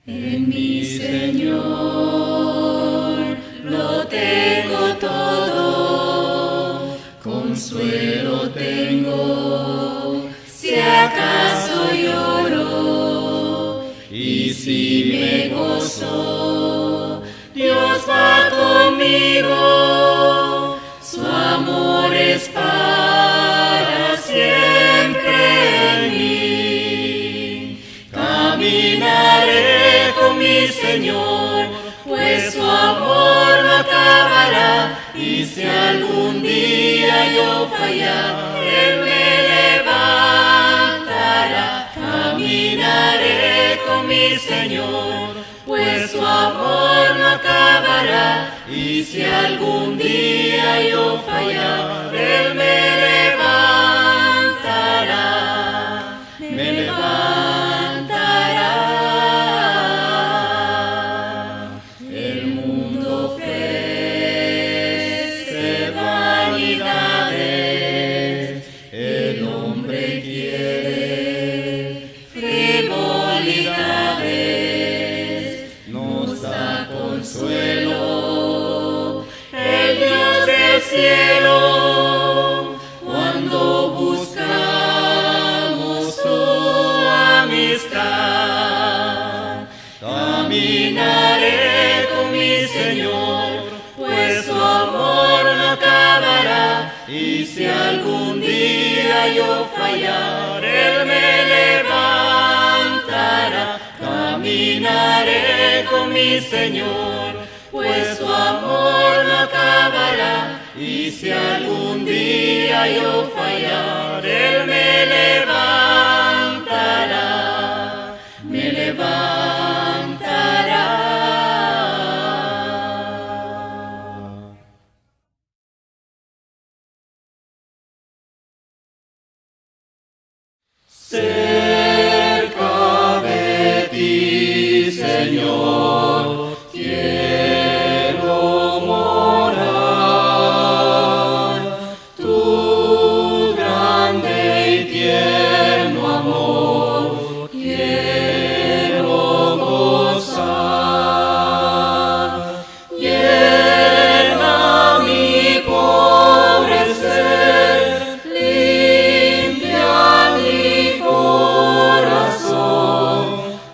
En mi Señor lo tengo todo, consuelo tengo, si acaso lloro, y si me gozo, Dios va conmigo, su amor es para siempre en mí. Caminaré con mi Señor, pues su amor no acabará, y si algún día yo fallar, Él me levantará. Caminaré con mi Señor, pues su amor no acabará, y si algún día yo fallar, Él me levantará, me levantará. El mundo ofrece vanidades, el hombre quiere frivolidades, nos da consuelo el Dios del cielo cuando buscamos su amistad. Caminaré con mi Señor, pues su amor no acabará, y si algún día yo fallar, Él me levantará. Caminaré con mi Señor, pues su amor no acabará, y si algún día yo fallar, Él me levantará, me levantará. Cerca de ti, Señor, quiero morar. Tu grande y tierno amor quiero gozar. Llena mi pobre ser, limpia mi corazón,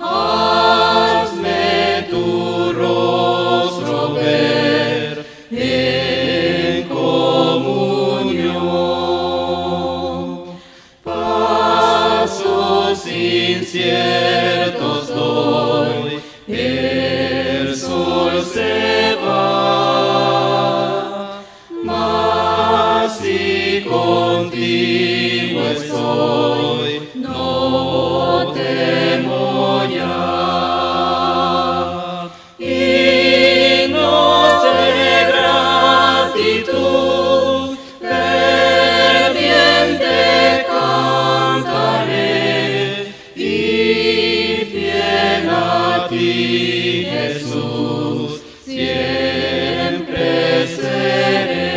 hazme tu rostro ver en comunión. Pasos inciertos doy, el sol se va, mas si contigo estoy, no temo ya. Himnos de gratitud ferviente cantaré, y fiel a ti, Jesús, siempre seré.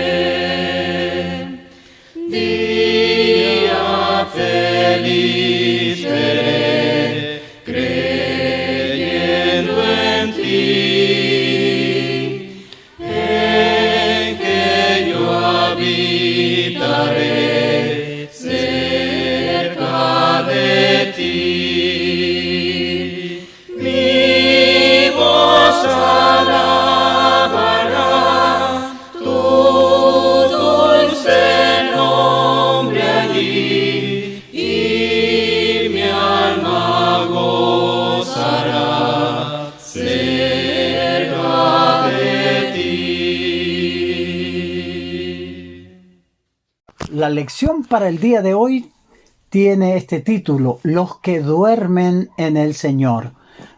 Día feliz veré, creyendo en ti, en que yo habitaré cerca de ti. Mi voz alabará tu dulce nombre allí, y mi alma gozará cerca de ti. La lección para el día de hoy tiene este título: Los que duermen en el Señor,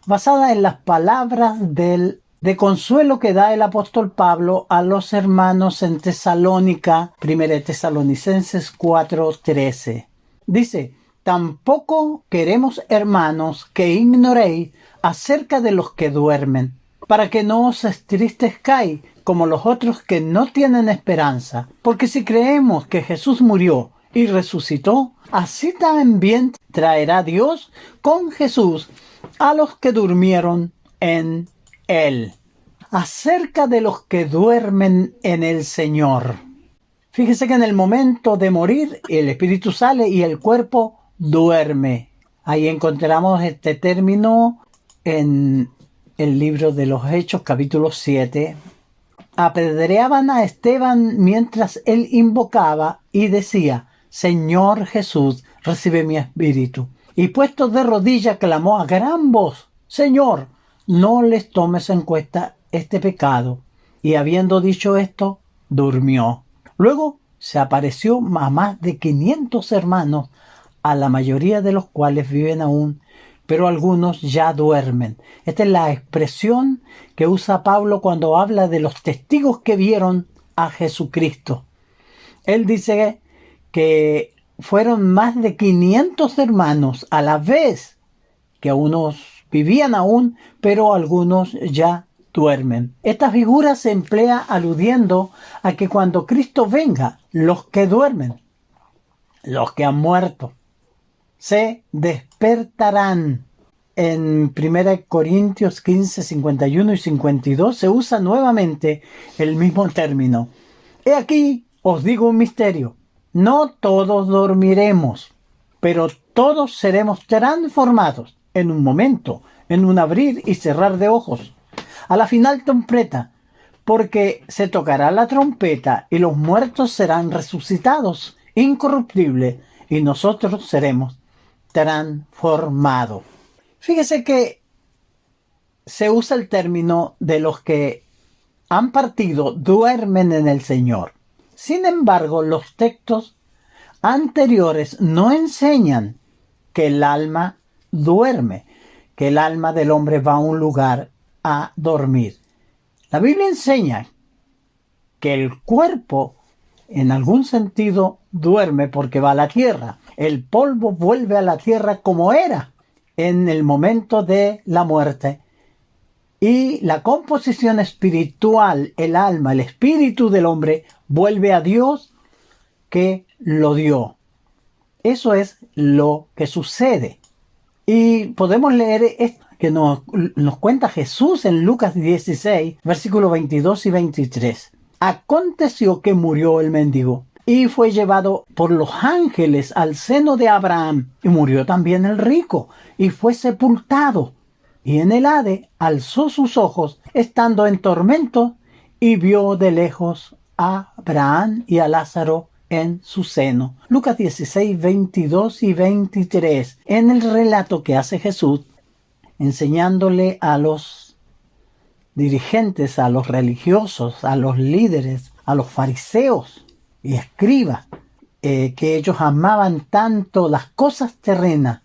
basada en las palabras de consuelo que da el apóstol Pablo a los hermanos en Tesalónica, 1 Tesalonicenses 4:13. Dice: tampoco queremos, hermanos, que ignoréis acerca de los que duermen, para que no os entristezcáis como los otros que no tienen esperanza. Porque si creemos que Jesús murió y resucitó, así también traerá Dios con Jesús a los que durmieron en él. Acerca de los que duermen en el Señor. Fíjese que en el momento de morir, el espíritu sale y el cuerpo duerme. Ahí encontramos este término en el libro de los Hechos, capítulo 7. Apedreaban a Esteban mientras él invocaba y decía: Señor Jesús, recibe mi espíritu. Y puesto de rodillas clamó a gran voz: Señor, no les tomes en cuenta este pecado. Y habiendo dicho esto, durmió. Luego se apareció a más de 500 hermanos, a la mayoría de los cuales viven aún, pero algunos ya duermen. Esta es la expresión que usa Pablo cuando habla de los testigos que vieron a Jesucristo. Él dice que fueron más de 500 hermanos a la vez, que unos vivían aún, pero algunos ya duermen. Esta figura se emplea aludiendo a que cuando Cristo venga, los que duermen, los que han muerto, se despertarán. En 1 Corintios 15, 51 y 52 se usa nuevamente el mismo término. He aquí, os digo un misterio. No todos dormiremos, pero todos seremos transformados en un momento, en un abrir y cerrar de ojos, a la final trompeta, porque se tocará la trompeta y los muertos serán resucitados, incorruptibles, y nosotros seremos transformados. Fíjese que se usa el término de los que han partido, duermen en el Señor. Sin embargo, los textos anteriores no enseñan que el alma duerme, que el alma del hombre va a un lugar a dormir. La Biblia enseña que el cuerpo, en algún sentido, duerme porque va a la tierra. El polvo vuelve a la tierra como era en el momento de la muerte. Y la composición espiritual, el alma, el espíritu del hombre, vuelve a Dios que lo dio. Eso es lo que sucede. Y podemos leer esto que nos cuenta Jesús en Lucas 16, versículos 22 y 23. Aconteció que murió el mendigo y fue llevado por los ángeles al seno de Abraham. Y murió también el rico y fue sepultado. Y en el Hades alzó sus ojos, estando en tormento, y vio de lejos a Abraham y a Lázaro en su seno. Lucas 16, 22 y 23. En el relato que hace Jesús, enseñándole a los dirigentes, a los religiosos, a los líderes, a los fariseos y escribas, que ellos amaban tanto las cosas terrenas,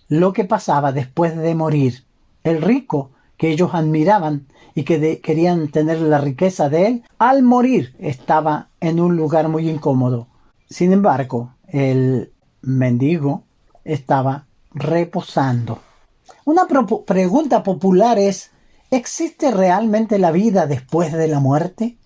lo que pasaba después de morir. El rico, que ellos admiraban y que querían tener la riqueza de él, al morir estaba en un lugar muy incómodo. Sin embargo, el mendigo estaba reposando. Una pregunta popular es: ¿existe realmente la vida después de la muerte?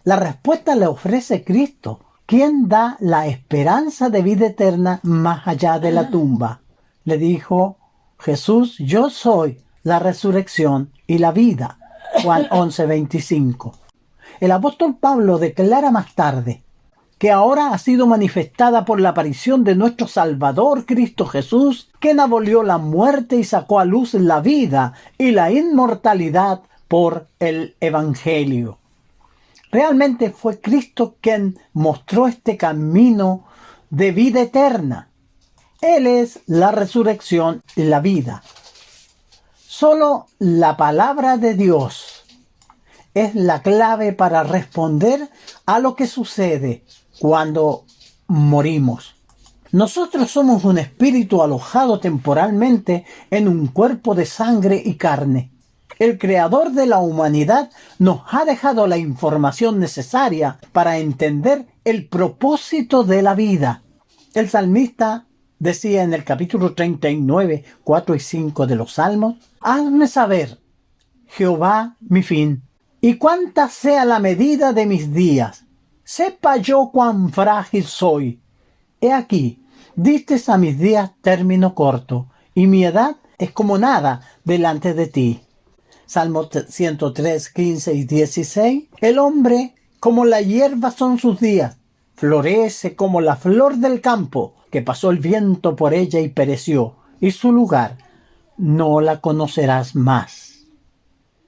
La respuesta la ofrece Cristo, quien da la esperanza de vida eterna más allá de la tumba. Le dijo Jesús: yo soy la resurrección y la vida. Juan 11:25. El apóstol Pablo declara más tarde que ahora ha sido manifestada por la aparición de nuestro Salvador Cristo Jesús, quien abolió la muerte y sacó a luz la vida y la inmortalidad por el Evangelio. Realmente fue Cristo quien mostró este camino de vida eterna. Él es la resurrección y la vida. Solo la palabra de Dios es la clave para responder a lo que sucede cuando morimos. Nosotros somos un espíritu alojado temporalmente en un cuerpo de sangre y carne. El Creador de la humanidad nos ha dejado la información necesaria para entender el propósito de la vida. El salmista decía en el capítulo 39, 4 y 5 de los Salmos: hazme saber, Jehová, mi fin, y cuánta sea la medida de mis días. Sepa yo cuán frágil soy. He aquí, distes a mis días término corto, y mi edad es como nada delante de ti. Salmo 103, 15 y 16. El hombre como la hierba son sus días, florece como la flor del campo, que pasó el viento por ella y pereció, y su lugar no la conocerás más.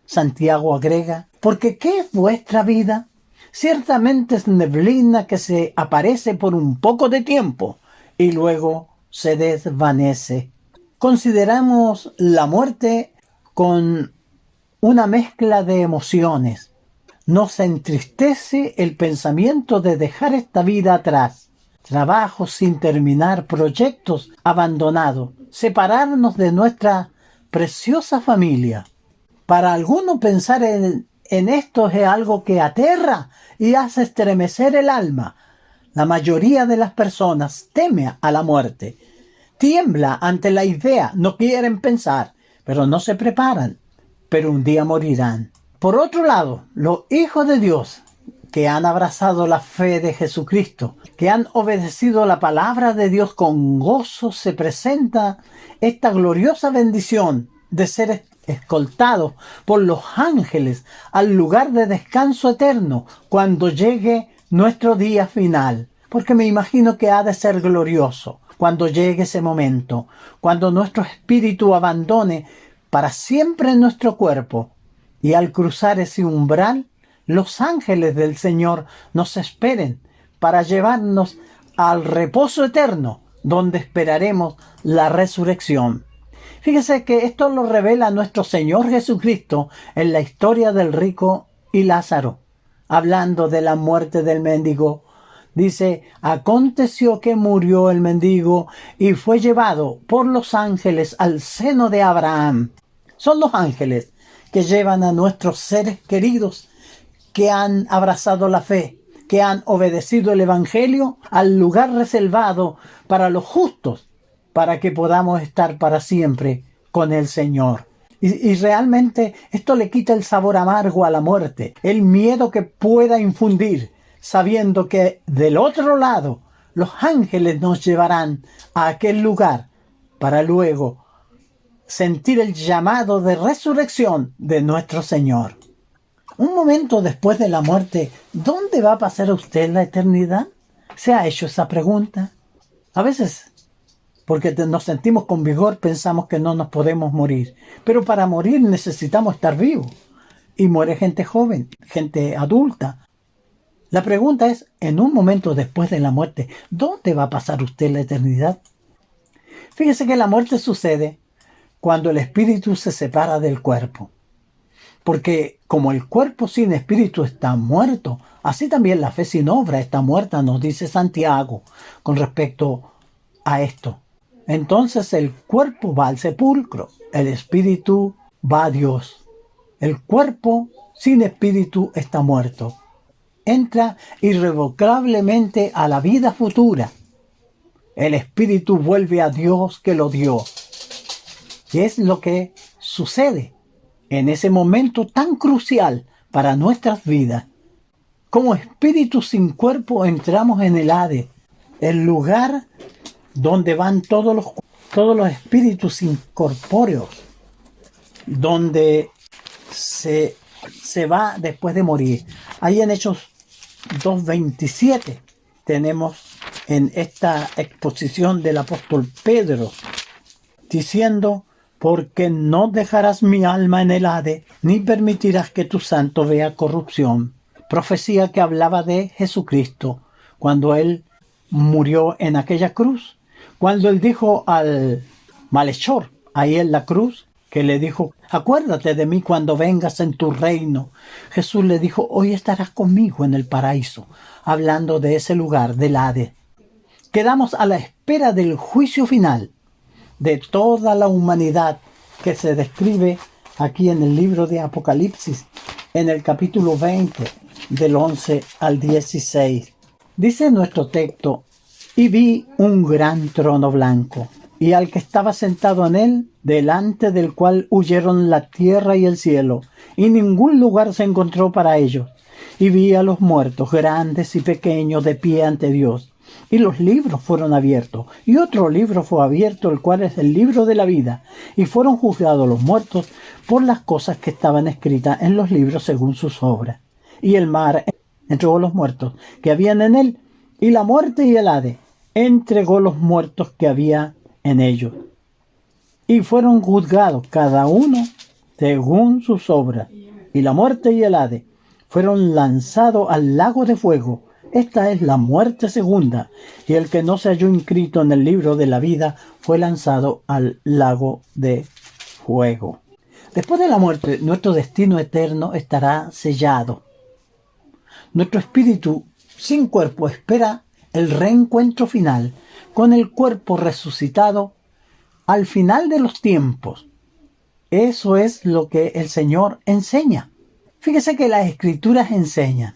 Santiago agrega, porque ¿qué es vuestra vida? Ciertamente es neblina que se aparece por un poco de tiempo y luego se desvanece. Consideramos la muerte con una mezcla de emociones. Nos entristece el pensamiento de dejar esta vida atrás, trabajos sin terminar, proyectos abandonados, separarnos de nuestra preciosa familia. Para algunos pensar en esto es algo que aterra y hace estremecer el alma. La mayoría de las personas teme a la muerte, tiembla ante la idea, no quieren pensar, pero no se preparan, pero un día morirán. Por otro lado, los hijos de Dios que han abrazado la fe de Jesucristo, que han obedecido la palabra de Dios con gozo, se presenta esta gloriosa bendición de ser escoltados por los ángeles al lugar de descanso eterno cuando llegue nuestro día final. Porque me imagino que ha de ser glorioso cuando llegue ese momento, cuando nuestro espíritu abandone para siempre nuestro cuerpo. Y al cruzar ese umbral, los ángeles del Señor nos esperen para llevarnos al reposo eterno, donde esperaremos la resurrección. Fíjese que esto lo revela nuestro Señor Jesucristo en la historia del rico y Lázaro, hablando de la muerte del mendigo. Dice, aconteció que murió el mendigo y fue llevado por los ángeles al seno de Abraham. Son los ángeles que llevan a nuestros seres queridos que han abrazado la fe, que han obedecido el Evangelio al lugar reservado para los justos, para que podamos estar para siempre con el Señor. Y realmente esto le quita el sabor amargo a la muerte, el miedo que pueda infundir, sabiendo que del otro lado los ángeles nos llevarán a aquel lugar para luego sentir el llamado de resurrección de nuestro Señor. Un momento después de la muerte, ¿dónde va a pasar usted la eternidad? ¿Se ha hecho esa pregunta? A veces, porque nos sentimos con vigor, pensamos que no nos podemos morir. Pero para morir necesitamos estar vivos. Y muere gente joven, gente adulta. La pregunta es, en un momento después de la muerte, ¿dónde va a pasar usted la eternidad? Fíjese que la muerte sucede cuando el espíritu se separa del cuerpo. Porque como el cuerpo sin espíritu está muerto, así también la fe sin obra está muerta, nos dice Santiago con respecto a esto. Entonces el cuerpo va al sepulcro, el espíritu va a Dios. El cuerpo sin espíritu está muerto. Entra irrevocablemente a la vida futura. El espíritu vuelve a Dios que lo dio. Y es lo que sucede en ese momento tan crucial para nuestras vidas. Como espíritu sin cuerpo entramos en el Hades, el lugar donde van todos los espíritus incorpóreos, donde se va después de morir. Ahí en Hechos 2:27 tenemos en esta exposición del apóstol Pedro diciendo, porque no dejarás mi alma en el Hades, ni permitirás que tu santo vea corrupción. Profecía que hablaba de Jesucristo, cuando Él murió en aquella cruz. Cuando Él dijo al malhechor, ahí en la cruz, que le dijo, acuérdate de mí cuando vengas en tu reino. Jesús le dijo, hoy estarás conmigo en el paraíso, hablando de ese lugar, del Hades. Quedamos a la espera del juicio final de toda la humanidad que se describe aquí en el libro de Apocalipsis, en el capítulo 20, del 11 al 16. Dice nuestro texto, y vi un gran trono blanco, y al que estaba sentado en él, delante del cual huyeron la tierra y el cielo, y ningún lugar se encontró para ellos. Y vi a los muertos, grandes y pequeños, de pie ante Dios. y los libros fueron abiertos, y otro libro fue abierto, el cual es el libro de la vida, y fueron juzgados los muertos por las cosas que estaban escritas en los libros según sus obras. Y el mar entregó los muertos que habían en él, y la muerte y el Hades entregó los muertos que había en ellos. Y fueron juzgados cada uno según sus obras. Y la muerte y el Hades fueron lanzados al lago de fuego. Esta es la muerte segunda. Y el que no se halló inscrito en el libro de la vida fue lanzado al lago de fuego. Después de la muerte, nuestro destino eterno estará sellado. Nuestro espíritu sin cuerpo espera el reencuentro final con el cuerpo resucitado al final de los tiempos. Eso es lo que el Señor enseña. Fíjese que las Escrituras enseñan: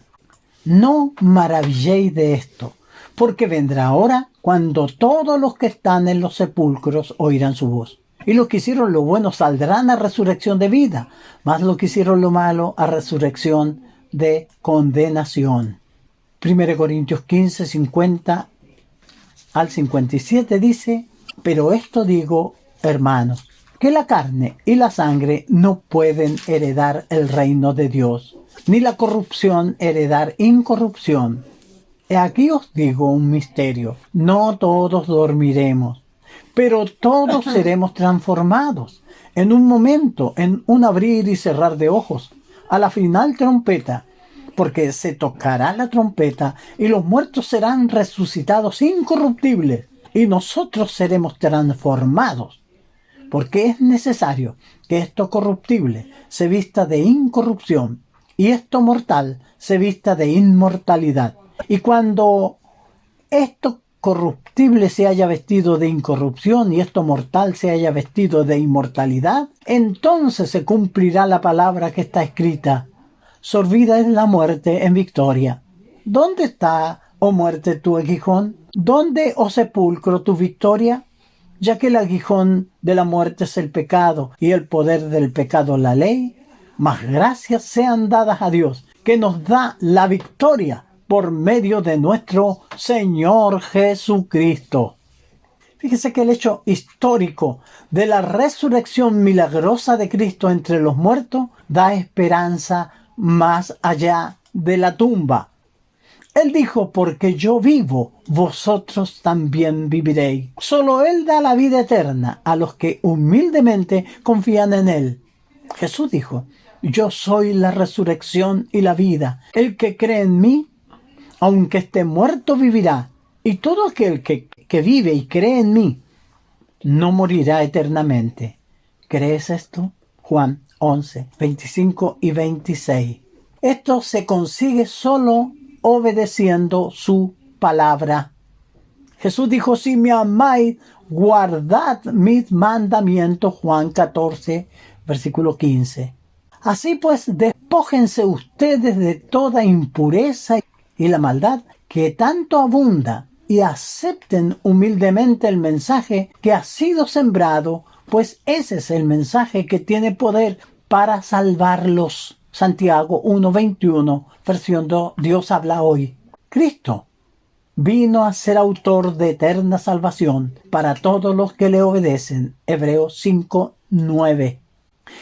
no maravilléis de esto, porque vendrá hora cuando todos los que están en los sepulcros oirán su voz. Y los que hicieron lo bueno saldrán a resurrección de vida, mas los que hicieron lo malo a resurrección de condenación. 1 Corintios 15, 50 al 57 dice: pero esto digo, hermanos, que la carne y la sangre no pueden heredar el reino de Dios, ni la corrupción heredar incorrupción. He aquí os digo un misterio: no todos dormiremos, pero todos seremos transformados en un momento, en un abrir y cerrar de ojos, a la final trompeta, porque se tocará la trompeta y los muertos serán resucitados incorruptibles y nosotros seremos transformados, porque es necesario que esto corruptible se vista de incorrupción y esto mortal se vista de inmortalidad. Y cuando esto corruptible se haya vestido de incorrupción y esto mortal se haya vestido de inmortalidad, entonces se cumplirá la palabra que está escrita: sorbida es la muerte en victoria. ¿Dónde está, oh muerte, tu aguijón? ¿Dónde, oh sepulcro, tu victoria? Ya que el aguijón de la muerte es el pecado y el poder del pecado la ley, mas gracias sean dadas a Dios, que nos da la victoria por medio de nuestro Señor Jesucristo. Fíjese que el hecho histórico de la resurrección milagrosa de Cristo entre los muertos da esperanza más allá de la tumba. Él dijo: porque yo vivo, vosotros también viviréis. Solo Él da la vida eterna a los que humildemente confían en Él. Jesús dijo: yo soy la resurrección y la vida. El que cree en mí, aunque esté muerto, vivirá. Y todo aquel que vive y cree en mí, no morirá eternamente. ¿Crees esto? Juan 11, 25 y 26. Esto se consigue solo obedeciendo su palabra. Jesús dijo: si me amáis, guardad mis mandamientos. Juan 14, versículo 15. Así pues, despójense ustedes de toda impureza y la maldad que tanto abunda, y acepten humildemente el mensaje que ha sido sembrado, pues ese es el mensaje que tiene poder para salvarlos. Santiago 1:21, versión Dios habla hoy. Cristo vino a ser autor de eterna salvación para todos los que le obedecen. Hebreos 5:9.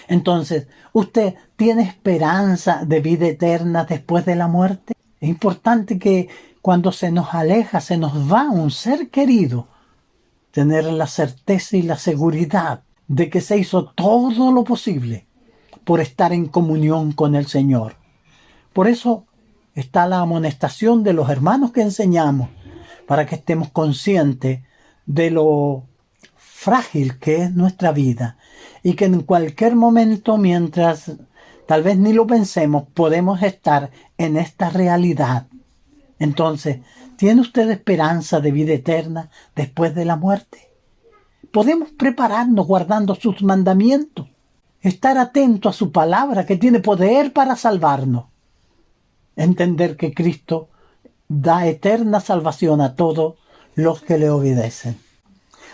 Entonces, ¿usted tiene esperanza de vida eterna después de la muerte? Es importante que cuando se nos aleja, se nos va un ser querido, tener la certeza y la seguridad de que se hizo todo lo posible por estar en comunión con el Señor. Por eso está la amonestación de los hermanos que enseñamos, para que estemos conscientes de lo frágil que es nuestra vida y que en cualquier momento, mientras tal vez ni lo pensemos, podemos estar en esta realidad. Entonces, ¿tiene usted esperanza de vida eterna después de la muerte? Podemos prepararnos guardando sus mandamientos, estar atento a su palabra que tiene poder para salvarnos, entender que Cristo da eterna salvación a todos los que le obedecen.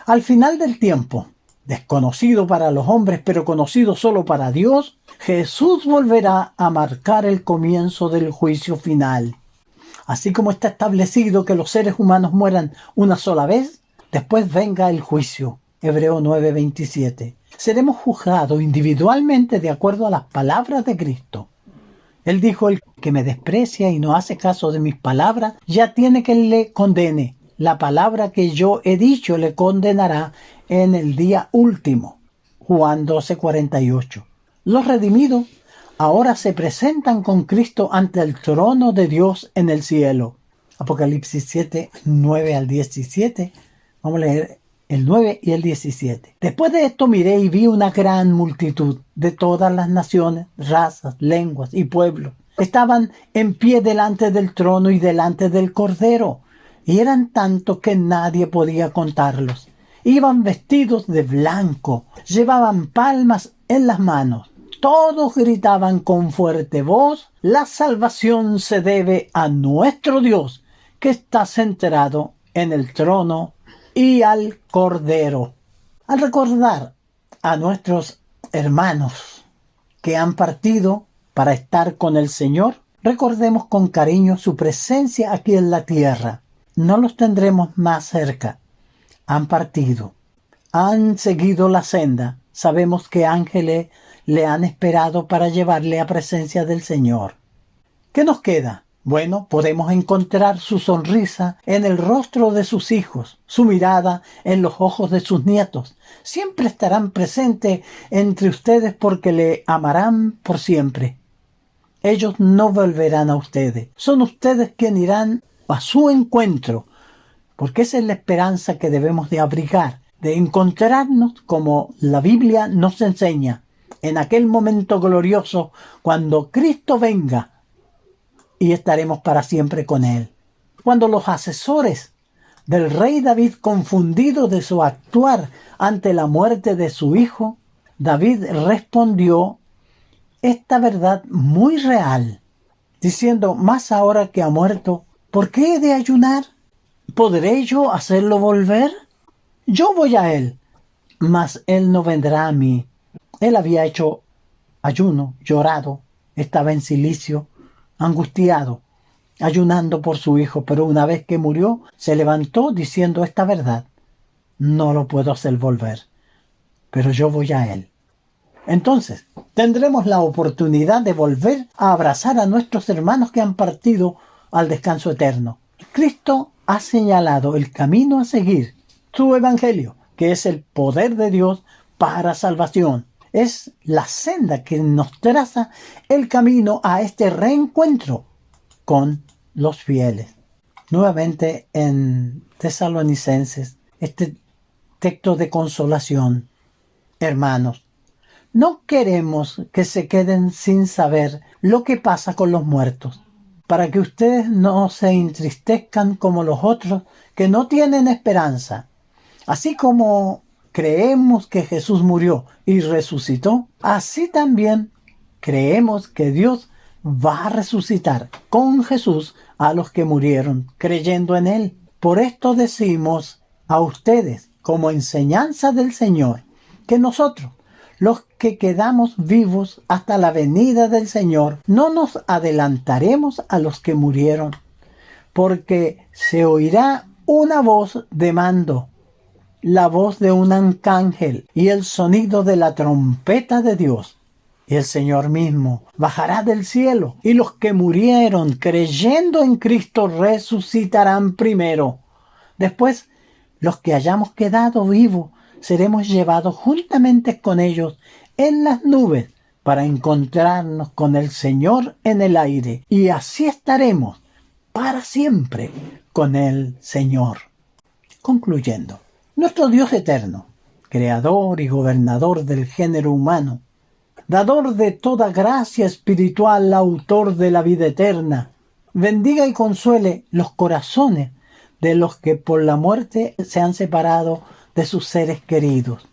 Al final del tiempo, desconocido para los hombres, pero conocido solo para Dios, Jesús volverá a marcar el comienzo del juicio final. Así como está establecido que los seres humanos mueran una sola vez, después venga el juicio. Hebreos 9:27. Seremos juzgados individualmente de acuerdo a las palabras de Cristo. Él dijo: el que me desprecia y no hace caso de mis palabras, ya tiene que le condene. La palabra que yo he dicho le condenará en el día último. Juan 12:48. Los redimidos ahora se presentan con Cristo ante el trono de Dios en el cielo. Apocalipsis 7, 9 al 17. Vamos a leer el 9 y el 17. Después de esto miré y vi una gran multitud de todas las naciones, razas, lenguas y pueblos. Estaban en pie delante del trono y delante del Cordero, y eran tantos que nadie podía contarlos. Iban vestidos de blanco, llevaban palmas en las manos. Todos gritaban con fuerte voz: la salvación se debe a nuestro Dios, que está sentado en el trono, y al Cordero. Al recordar a nuestros hermanos que han partido para estar con el Señor, recordemos con cariño su presencia aquí en la tierra. No los tendremos más cerca. Han partido, han seguido la senda. Sabemos que ángeles le han esperado para llevarle a presencia del Señor. ¿Qué nos queda? Bueno, podemos encontrar su sonrisa en el rostro de sus hijos, su mirada en los ojos de sus nietos. Siempre estarán presentes entre ustedes porque le amarán por siempre. Ellos no volverán a ustedes. Son ustedes quienes irán a su encuentro, porque esa es la esperanza que debemos de abrigar, de encontrarnos como la Biblia nos enseña, en aquel momento glorioso cuando Cristo venga, y estaremos para siempre con Él. Cuando los asesores del rey David, confundidos de su actuar ante la muerte de su hijo, David respondió esta verdad muy real, diciendo: más ahora que ha muerto, ¿por qué he de ayunar? ¿Podré yo hacerlo volver? Yo voy a él, mas él no vendrá a mí. Él había hecho ayuno, llorado, estaba en cilicio, angustiado, ayunando por su hijo, pero una vez que murió, se levantó diciendo esta verdad: no lo puedo hacer volver, pero yo voy a él. Entonces, tendremos la oportunidad de volver a abrazar a nuestros hermanos que han partido al descanso eterno. Cristo ha señalado el camino a seguir, su evangelio, que es el poder de Dios para salvación. Es la senda que nos traza el camino a este reencuentro con los fieles. Nuevamente en Tesalonicenses, este texto de consolación. Hermanos, no queremos que se queden sin saber lo que pasa con los muertos, para que ustedes no se entristezcan como los otros que no tienen esperanza. Así como creemos que Jesús murió y resucitó, así también creemos que Dios va a resucitar con Jesús a los que murieron creyendo en Él. Por esto decimos a ustedes, como enseñanza del Señor, que nosotros, los que quedamos vivos hasta la venida del Señor, no nos adelantaremos a los que murieron, porque se oirá una voz de mando, la voz de un arcángel y el sonido de la trompeta de Dios. Y el Señor mismo bajará del cielo, y los que murieron creyendo en Cristo resucitarán primero. Después, los que hayamos quedado vivos seremos llevados juntamente con ellos en las nubes para encontrarnos con el Señor en el aire, y así estaremos para siempre con el Señor. Concluyendo, nuestro Dios eterno, creador y gobernador del género humano, dador de toda gracia espiritual, autor de la vida eterna, bendiga y consuele los corazones de los que por la muerte se han separado de sus seres queridos.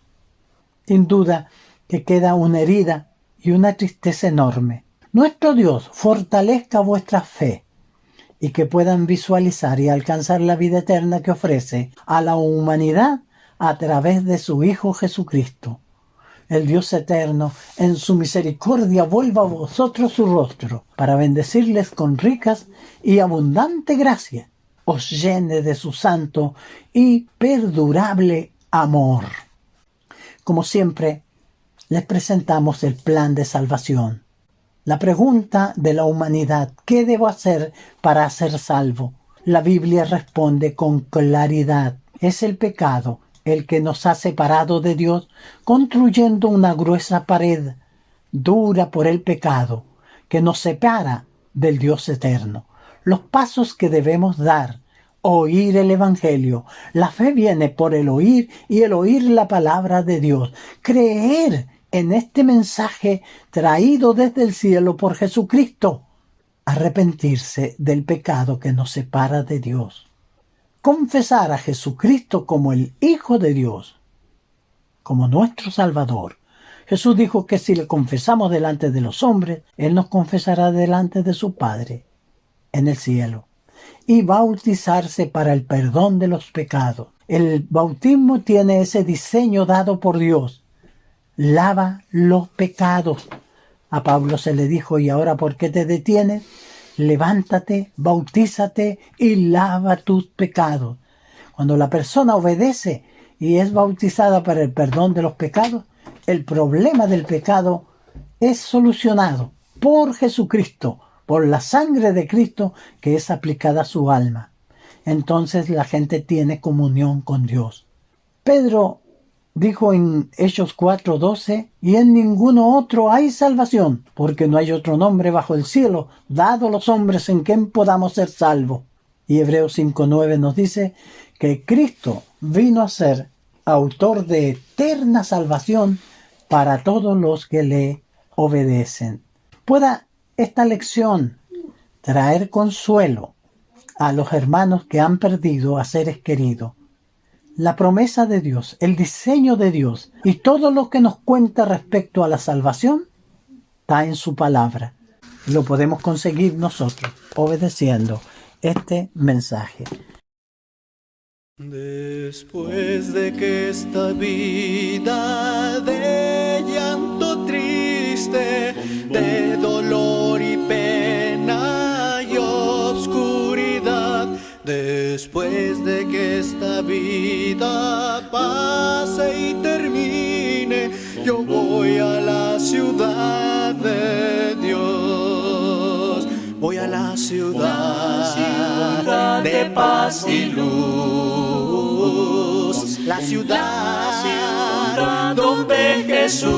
Sin duda que queda una herida y una tristeza enorme. Nuestro Dios fortalezca vuestra fe y que puedan visualizar y alcanzar la vida eterna que ofrece a la humanidad a través de su Hijo Jesucristo. el Dios eterno, en su misericordia vuelva a vosotros su rostro, para bendecirles con ricas y abundante gracia, os llene de su santo y perdurable amor. Como siempre, les presentamos el plan de salvación. La pregunta de la humanidad, ¿qué debo hacer para ser salvo? La Biblia responde con claridad. Es el pecado el que nos ha separado de Dios, construyendo una gruesa pared, dura por el pecado, que nos separa del Dios eterno. Los pasos que debemos dar: oír el Evangelio. La fe viene por el oír y el oír la palabra de Dios. Creer en este mensaje traído desde el cielo por Jesucristo. Arrepentirse del pecado que nos separa de Dios. Confesar a Jesucristo como el Hijo de Dios, como nuestro Salvador. Jesús dijo que si le confesamos delante de los hombres, Él nos confesará delante de su Padre en el cielo. Y bautizarse para el perdón de los pecados. El bautismo tiene ese diseño dado por Dios. Lava los pecados. A Pablo se le dijo: ¿y ahora por qué te detienes? Levántate, bautízate y lava tus pecados. Cuando la persona obedece y es bautizada para el perdón de los pecados, el problema del pecado es solucionado por Jesucristo, por la sangre de Cristo que es aplicada a su alma. Entonces la gente tiene comunión con Dios. Pedro dijo en Hechos 4:12: y en ninguno otro hay salvación, porque no hay otro nombre bajo el cielo dado a los hombres en quien podamos ser salvos. Y Hebreos 5:9 nos dice que Cristo vino a ser autor de eterna salvación para todos los que le obedecen. Pueda esta lección traer consuelo a los hermanos que han perdido a seres queridos. La promesa de Dios, el diseño de Dios y todo lo que nos cuenta respecto a la salvación está en su palabra. Lo podemos conseguir nosotros obedeciendo este mensaje. Después de que esta vida de llanto triste, de dolor y pena y obscuridad, después de que esta vida pase y termine, yo voy a la ciudad de Dios. Voy a la ciudad de paz y luz, la ciudad donde Jesús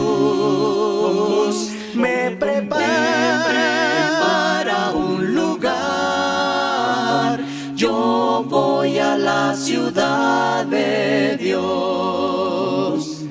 me prepara un lugar. Yo voy a la ciudad de Dios.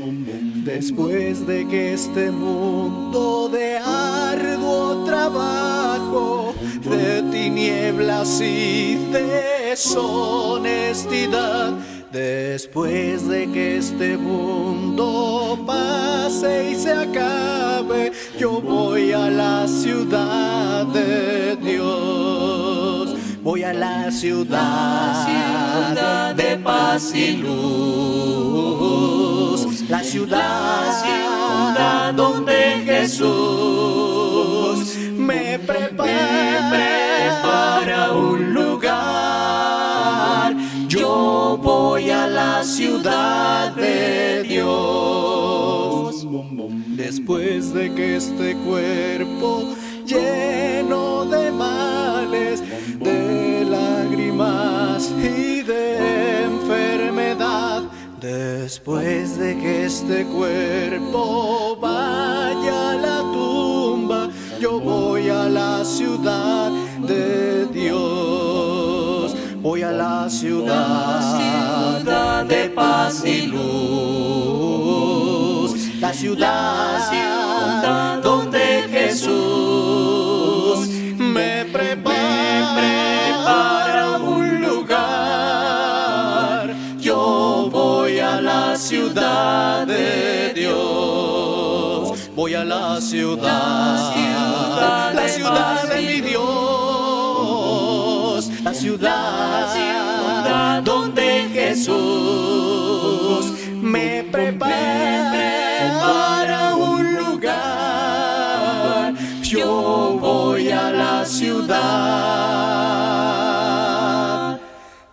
Después de que este mundo de arduo trabajo, de tinieblas y deshonestidad, después de que este mundo pase y se acabe, yo voy a la ciudad de Dios. Voy a la ciudad de paz y luz, la ciudad donde Jesús me prepara un lugar. Yo voy a la ciudad de Dios. Después de que este cuerpo lleno de males, de lágrimas y de enfermedad, después de que este cuerpo vaya a la tumba, yo voy a la ciudad de Dios. Voy a la ciudad de paz y luz, la ciudad donde Jesús me prepara un lugar. Yo voy a la ciudad de Dios. Voy a la ciudad de mi Dios, la ciudad donde Jesús me prepara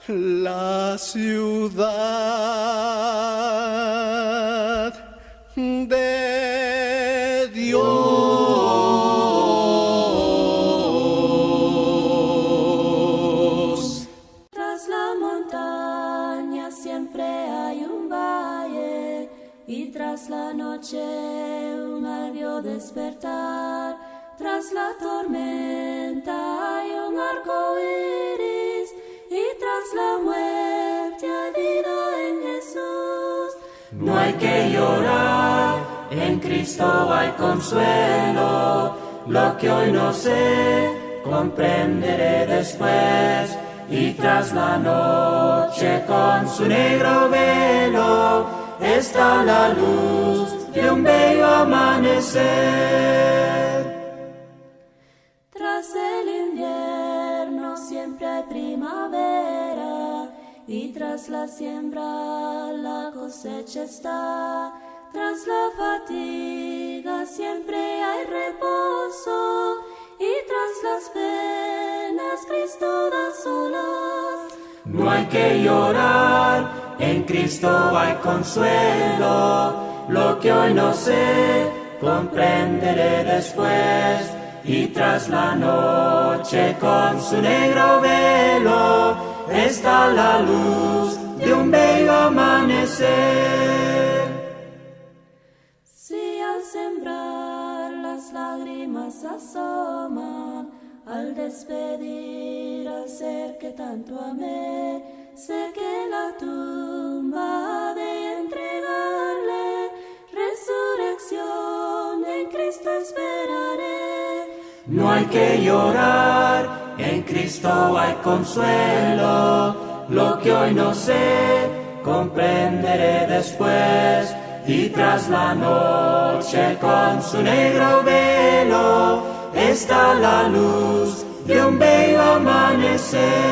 la ciudad de Dios. Tras la montaña siempre hay un valle, y tras la noche un algo despertar. Tras la tormenta hay un arco iris, y tras la muerte hay vida en Jesús. No hay que llorar, en Cristo hay consuelo. Lo que hoy no sé, comprenderé después. Y tras la noche con su negro velo, está la luz de un bello amanecer. Tras el invierno siempre hay primavera, y tras la siembra la cosecha está. Tras la fatiga siempre hay reposo, y tras las penas Cristo da solas. No hay que llorar, en Cristo hay consuelo. Lo que hoy no sé, comprenderé después. Y tras la noche con su negro velo, está la luz de un bello amanecer. Si al sembrar las lágrimas asoman, al despedir al ser que tanto amé, sé que la tumba ha de entregarle, resurrección en Cristo esperaré. No hay que llorar, en Cristo hay consuelo. Lo que hoy no sé, comprenderé después. Y tras la noche con su negro velo, está la luz de un bello amanecer.